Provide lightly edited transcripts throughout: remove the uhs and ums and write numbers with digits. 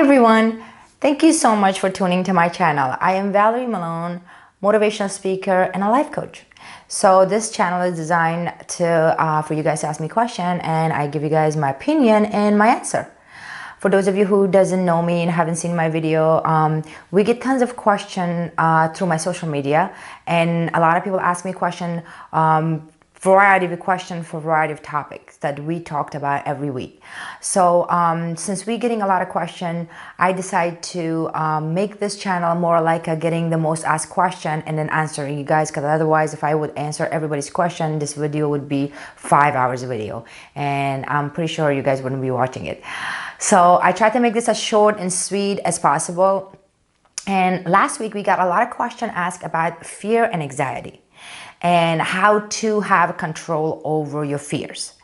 everyone, thank you so much for tuning to my channel. I am Valery Molone, motivational speaker and a life coach. So this channel is designed to for you guys to ask me a question and I give you guys my opinion and my answer. For those of you who doesn't know me and haven't seen my video, we get tons of questions through my social media, and a lot of people ask me questions, variety of questions for variety of topics that we talked about every week. So since we're getting a lot of questions, I decided to make this channel more like a getting the most asked question and then answering you guys, because otherwise if I would answer everybody's question, this video would be 5 hours of video and I'm pretty sure you guys wouldn't be watching it. So I tried to make this as short and sweet as possible. And last week we got a lot of questions asked about fear and anxiety and how to have control over your fears.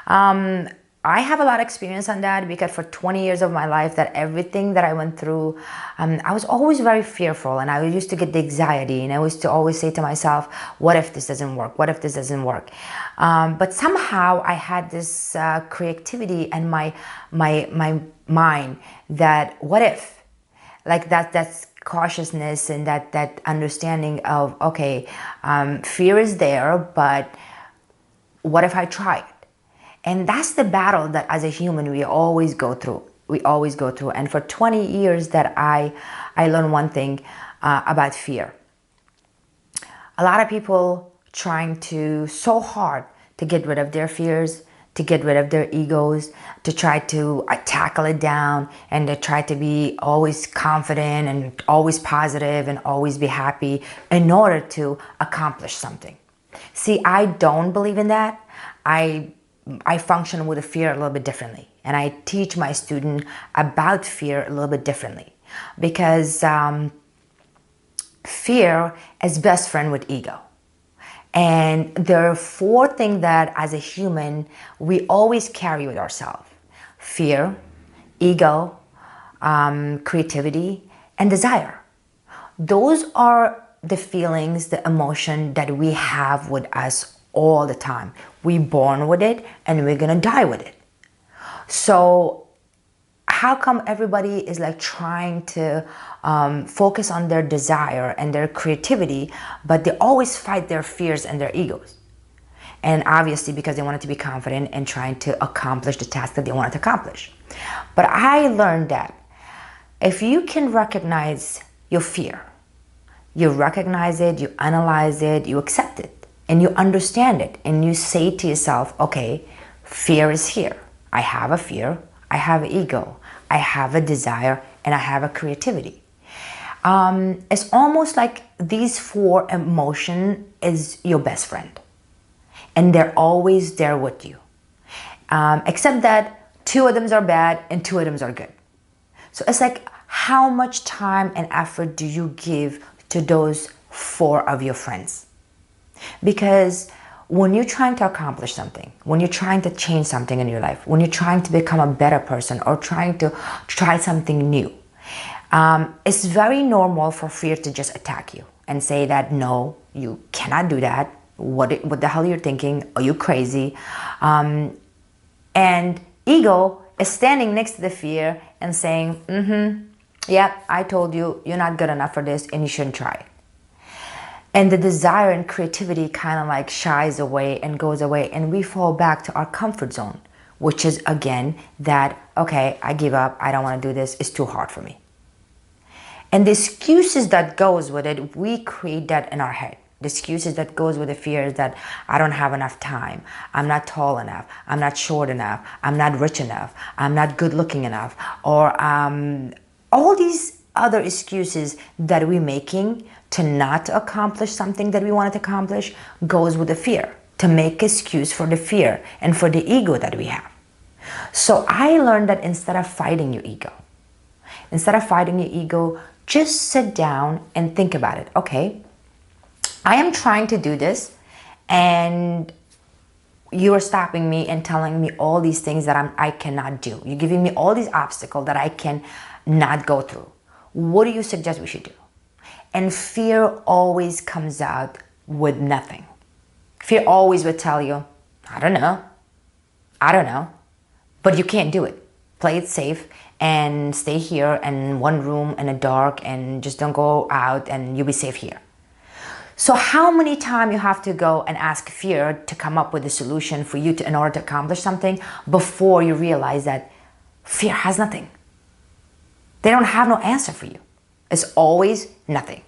I have a lot of experience on that because for 20 years of my life, that everything that I went through, I was always very fearful and I used to get the anxiety, and I used to always say to myself, what if this doesn't work? What if this doesn't work? But somehow I had this creativity and my mind that what if? Like that's cautiousness and that understanding of, okay, fear is there, but what if I try it? And that's the battle that as a human we always go through. And for 20 years that I learned one thing about fear. A lot of people trying to so hard to get rid of their fears, to get rid of their egos, to try to tackle it down, and to try to be always confident and always positive and always be happy in order to accomplish something. See, I don't believe in that. I function with a fear a little bit differently, and I teach my student about fear a little bit differently, because fear is best friend with ego. And there are 4 things that as a human we always carry with ourselves: fear, ego, creativity, and desire. Those are the feelings, the emotion that we have with us all the time. We're born with it and we're gonna die with it. So how come everybody is like trying to focus on their desire and their creativity, but they always fight their fears and their egos? And obviously because they wanted to be confident and trying to accomplish the task that they wanted to accomplish. But I learned that if you can recognize your fear, you recognize it, you analyze it, you accept it, and you understand it, and you say to yourself, okay, fear is here. I have a fear, I have an ego, I have a desire, and I have a creativity. It's almost like these 4 emotions is your best friend, and they're always there with you. Except that 2 of them are bad and 2 of them are good. So it's like, how much time and effort do you give to those 4 of your friends? Because when you're trying to accomplish something, when you're trying to change something in your life, when you're trying to become a better person or trying to try something new, it's very normal for fear to just attack you and say that, no, you cannot do that. What the hell you're thinking? Are you crazy? And ego is standing next to the fear and saying, yeah, I told you, you're not good enough for this and you shouldn't try it. And the desire and creativity kind of like shies away and goes away, and we fall back to our comfort zone, which is again that, okay, I give up, I don't want to do this, it's too hard for me. And the excuses that goes with it, we create that in our head. The excuses that goes with the fear is that I don't have enough time, I'm not tall enough, I'm not short enough, I'm not rich enough, I'm not good looking enough, or all these other excuses that we're making to not accomplish something that we wanted to accomplish goes with the fear, to make excuse for the fear and for the ego that we have. So I learned that instead of fighting your ego, just sit down and think about it. Okay, I am trying to do this and you are stopping me and telling me all these things that I cannot do. You're giving me all these obstacles that I can not go through. What do you suggest we should do? And fear always comes out with nothing. Fear always would tell you, I don't know, but you can't do it. play it safe and stay here in one room in the dark and just don't go out and you'll be safe here. So how many times you have to go and ask fear to come up with a solution for you in order to accomplish something before you realize that fear has nothing. They don't have no answer for you. It's always nothing.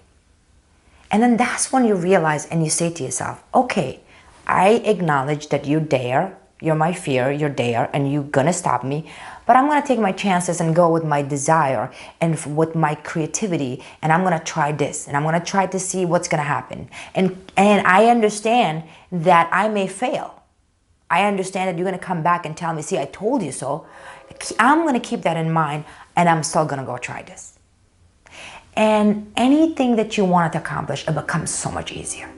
And then that's when you realize and you say to yourself, okay, I acknowledge that you're there. You're my fear, you're there, and you're gonna stop me. But I'm gonna take my chances and go with my desire and with my creativity, and I'm gonna try this, and I'm gonna try to see what's gonna happen. And I understand that I may fail. I understand that you're gonna come back and tell me, see, I told you so. I'm gonna keep that in mind, and I'm still gonna go try this. And anything that you wanted to accomplish, it becomes so much easier.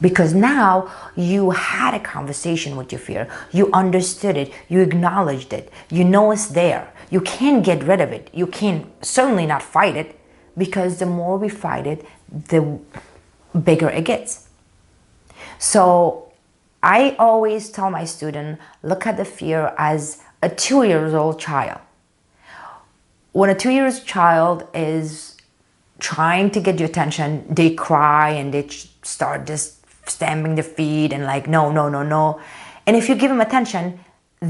Because now you had a conversation with your fear. You understood it. You acknowledged it. You know it's there. You can't get rid of it. You can certainly not fight it, because the more we fight it, the bigger it gets. So I always tell my student, look at the fear as a 2-year-old child. When a 2-year-old child is trying to get your attention, they cry and they start just stamping their feet and like, no, no, no, no. And if you give them attention,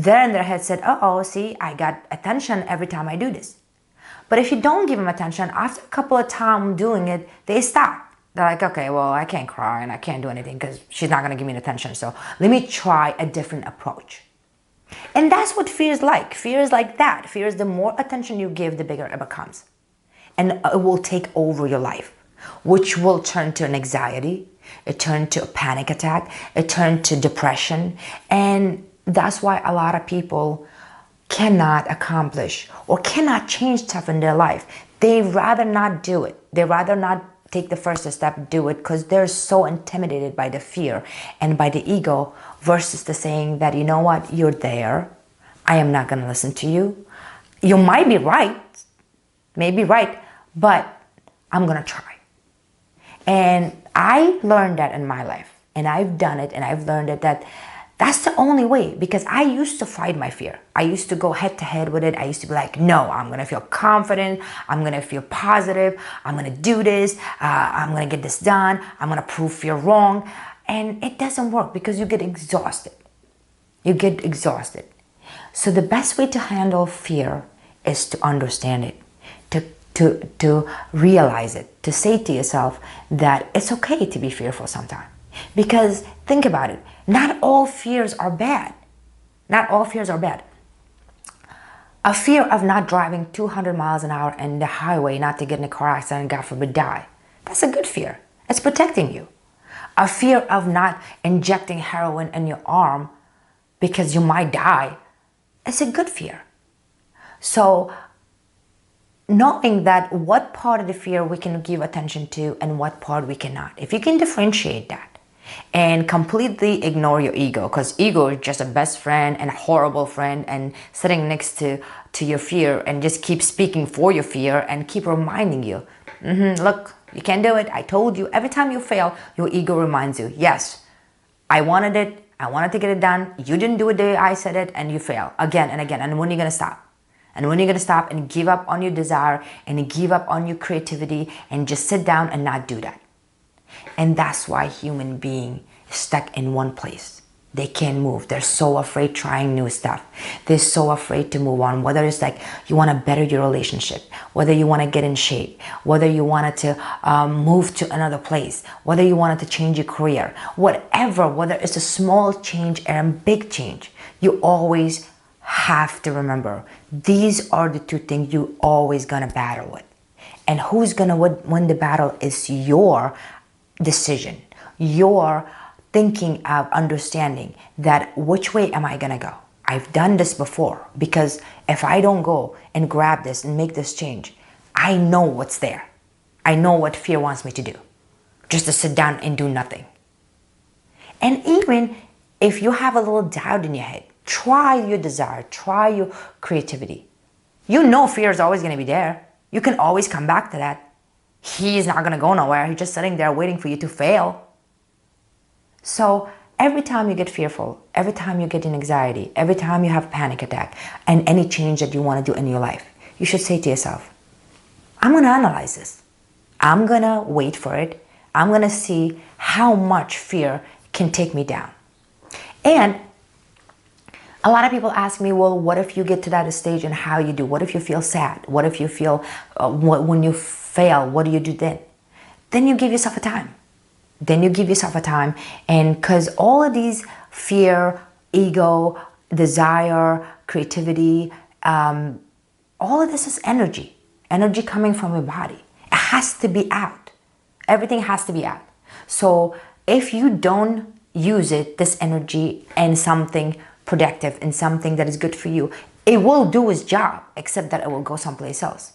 they're in their head said, uh-oh, see, I got attention every time I do this. But if you don't give them attention, after a couple of times doing it, they stop. They're like, okay, well, I can't cry and I can't do anything because she's not going to give me attention. So let me try a different approach. And that's what fear is like. Fear is like that. Fear is the more attention you give, the bigger it becomes. And it will take over your life, which will turn to an anxiety. It turned to a panic attack. It turned to depression. And that's why a lot of people cannot accomplish or cannot change stuff in their life. They rather not do it. They rather not take the first step, do it, because they're so intimidated by the fear and by the ego versus the saying that, you know what, you're there. I am not going to listen to you. You might be right, maybe right, but I'm going to try. And I learned that in my life, and I've done it, and I've learned it that that's the only way, because I used to fight my fear. I used to go head to head with it. I used to be like, no, I'm going to feel confident. I'm going to feel positive. I'm going to do this. I'm going to get this done. I'm going to prove fear wrong. And it doesn't work because you get exhausted. You get exhausted. So the best way to handle fear is to understand it, to realize it, to say to yourself that it's okay to be fearful sometimes. Because think about it, not all fears are bad. Not all fears are bad. A fear of not driving 200 miles an hour in the highway, not to get in a car accident and God forbid die, that's a good fear. It's protecting you. A fear of not injecting heroin in your arm because you might die, it's a good fear. So knowing that what part of the fear we can give attention to and what part we cannot. If you can differentiate that and completely ignore your ego, because ego is just a best friend and a horrible friend and sitting next to your fear and just keep speaking for your fear and keep reminding you, look, you can't do it. I told you. Every time you fail, your ego reminds you, yes, I wanted it. I wanted to get it done. You didn't do it the way I said it, and you fail again and again. And when are you going to stop? And when you're going to stop and give up on your desire and give up on your creativity and just sit down and not do that. And that's why human being is stuck in one place. They can't move. They're so afraid trying new stuff. They're so afraid to move on. Whether it's like you want to better your relationship, whether you want to get in shape, whether you wanted to move to another place, whether you wanted to change your career, whatever, whether it's a small change or a big change, you always have to remember these are the two things you always gonna battle with. And who's gonna win the battle is your decision, your thinking of understanding that which way am I gonna go. I've done this before, because if I don't go and grab this and make this change, I know what's there. I know what fear wants me to do, just to sit down and do nothing. And even if you have a little doubt in your head, try your desire, try your creativity. You know fear is always going to be there. You can always come back to that. He's not going to go nowhere. He's just sitting there waiting for you to fail. So every time you get fearful, every time you get an anxiety, every time you have a panic attack, and any change that you want to do in your life, you should say to yourself, I'm going to analyze this. I'm going to wait for it. I'm going to see how much fear can take me down. And a lot of people ask me, well, what if you get to that stage and how you do? What if you feel sad? What if you feel, when you fail, what do you do then? Then you give yourself a time. Then you give yourself a time. And because all of these fear, ego, desire, creativity, all of this is energy. Energy coming from your body. It has to be out. Everything has to be out. So if you don't use it, this energy, and something productive and something that is good for you, it will do its job, except that it will go someplace else.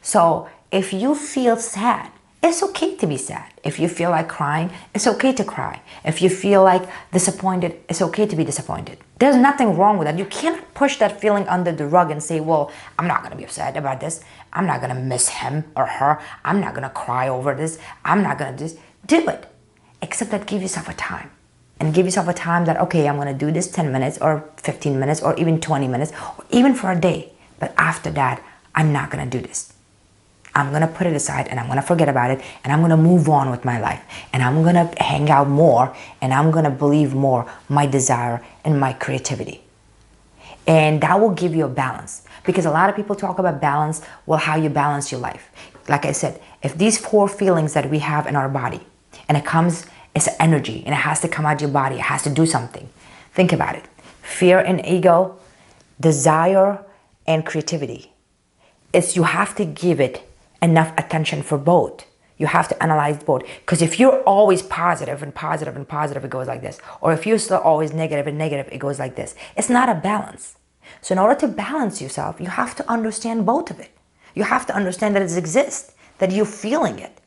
So if you feel sad, it's okay to be sad. If you feel like crying, it's okay to cry. If you feel like disappointed, it's okay to be disappointed. There's nothing wrong with that. You can't push that feeling under the rug and say, well, I'm not going to be upset about this. I'm not going to miss him or her. I'm not going to cry over this. I'm not going to just do it. Except that give yourself a time. And give yourself a time that, okay, I'm going to do this 10 minutes or 15 minutes or even 20 minutes or even for a day. But after that, I'm not going to do this. I'm going to put it aside and I'm going to forget about it and I'm going to move on with my life. And I'm going to hang out more and I'm going to believe more my desire and my creativity. And that will give you a balance. Because a lot of people talk about balance, well, how you balance your life. Like I said, if these 4 feelings that we have in our body, and it comes, it's energy, and it has to come out of your body, it has to do something. Think about it. Fear and ego, desire and creativity. You have to give it enough attention for both. You have to analyze both. Because if you're always positive and positive and positive, it goes like this. Or if you're still always negative and negative, it goes like this. It's not a balance. So in order to balance yourself, you have to understand both of it. You have to understand that it exists, that you're feeling it.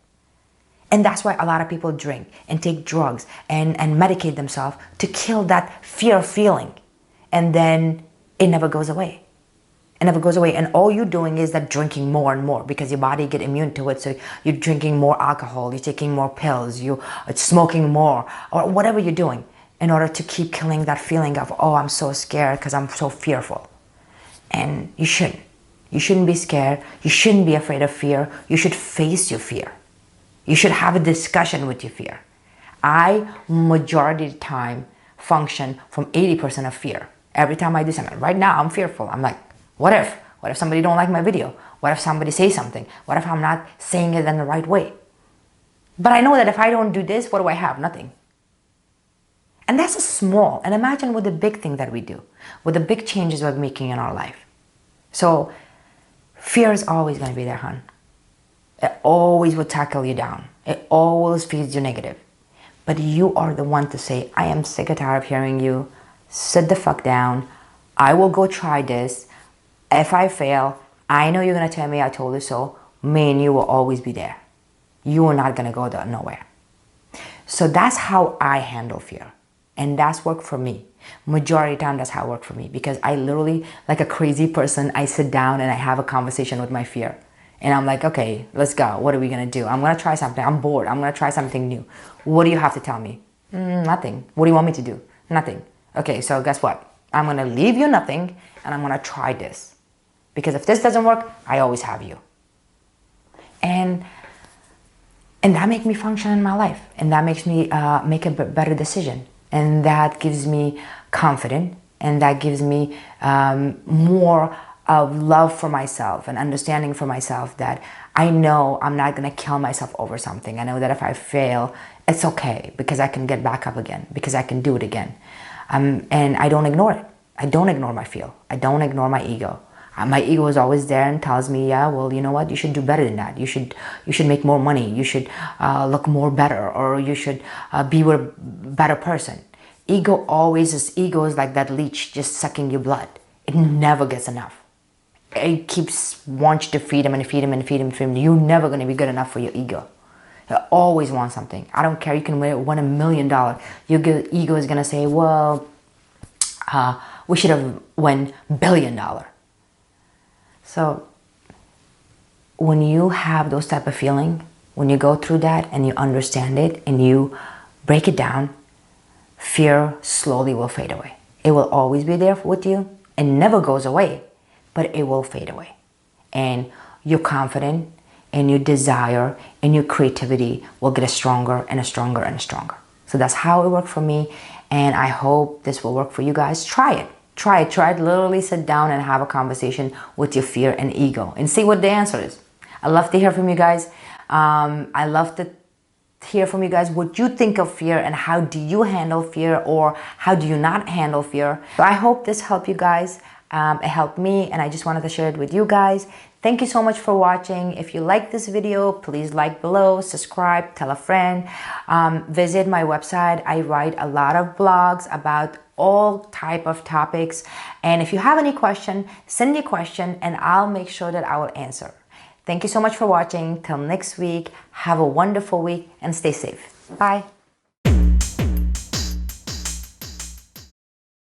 And that's why a lot of people drink and take drugs and medicate themselves to kill that fear feeling. And then it never goes away. It never goes away. And all you're doing is that drinking more and more because your body get immune to it. So you're drinking more alcohol, you're taking more pills, you're smoking more, or whatever you're doing in order to keep killing that feeling of, oh, I'm so scared because I'm so fearful. And you shouldn't. You shouldn't be scared. You shouldn't be afraid of fear. You should face your fear. You should have a discussion with your fear. I, majority of the time, function from 80% of fear. Every time I do something. Right now, I'm fearful. I'm like, what if? What if somebody don't like my video? What if somebody says something? What if I'm not saying it in the right way? But I know that if I don't do this, what do I have? Nothing. And that's a small. And imagine with the big thing that we do. With the big changes we're making in our life. So, fear is always going to be there, hon. It always will tackle you down. It always feeds you negative. But you are the one to say, I am sick and tired of hearing you. Sit the fuck down. I will go try this. If I fail, I know you're going to tell me I told you so. Me and you will always be there. You are not going to go nowhere. So that's how I handle fear. And that's worked for me. Majority of the time, that's how it worked for me. Because I literally, like a crazy person, I sit down and I have a conversation with my fear. And I'm like, okay, let's go. What are we going to do? I'm going to try something. I'm bored. I'm going to try something new. What do you have to tell me? Nothing. What do you want me to do? Nothing. Okay, so guess what? I'm going to leave you nothing and I'm going to try this. Because if this doesn't work, I always have you. And that makes me function in my life. And that makes me make a better decision. And that gives me confidence. And that gives me more of love for myself and understanding for myself that I know I'm not going to kill myself over something. I know that if I fail, it's okay because I can get back up again, because I can do it again. And I don't ignore it. I don't ignore my feel. I don't ignore my ego. My ego is always there and tells me, yeah, well, you know what? You should do better than that. You should make more money. You should look more better, or you should be with a better person. Ego is like that leech just sucking your blood. It never gets enough. It keeps wants to feed him and feed him and feed him and feed him. You're never going to be good enough for your ego. You always want something. I don't care. You can win $1 million. Your ego is going to say, well, we should have won $1 billion. So when you have those type of feeling, when you go through that and you understand it and you break it down, fear slowly will fade away. It will always be there with you. It never goes away, but it will fade away. And your confidence and your desire and your creativity will get stronger and stronger and stronger. So that's how it worked for me. And I hope this will work for you guys. Try it. Try it. Try it. Literally sit down and have a conversation with your fear and ego and see what the answer is. I love to hear from you guys. I love to hear from you guys what you think of fear and how do you handle fear, or how do you not handle fear. So I hope this helped you guys. It helped me, and I just wanted to share it with you guys. Thank you so much for watching. If you like this video, please like below, subscribe, tell a friend, visit my website. I write a lot of blogs about all type of topics, and if you have any question, send me a question and I'll make sure that I will answer. Thank you so much for watching. Till next week, have a wonderful week and stay safe. Bye.